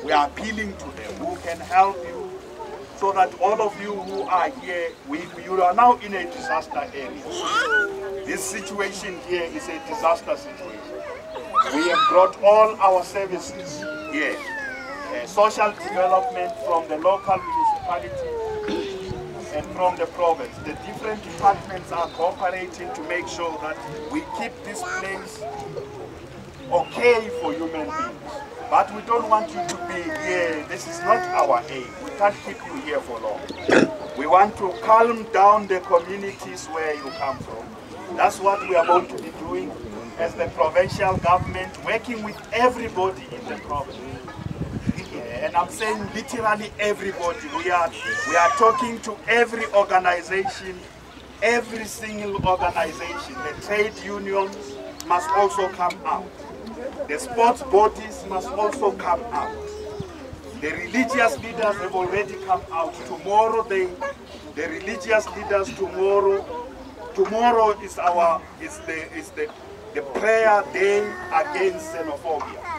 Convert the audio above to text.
We are appealing to them who can help you, so that all of you who are here, you are now in a disaster area. This situation here is a disaster situation. We have brought all our services here. Social development from the local municipality and from the province. The different departments are cooperating to make sure that we keep this place okay for human beings. But we don't want you to be here. This is not our aim. We can't keep you here for long. We want to calm down the communities where you come from. That's what we are going to be doing as the provincial government, working with everybody in the province. And I'm saying literally everybody. We are talking to every organization, every single organization. The trade unions must also come out. The sports bodies must also come out. The religious leaders have already come out. Tomorrow, the religious leaders tomorrow is the prayer day against xenophobia.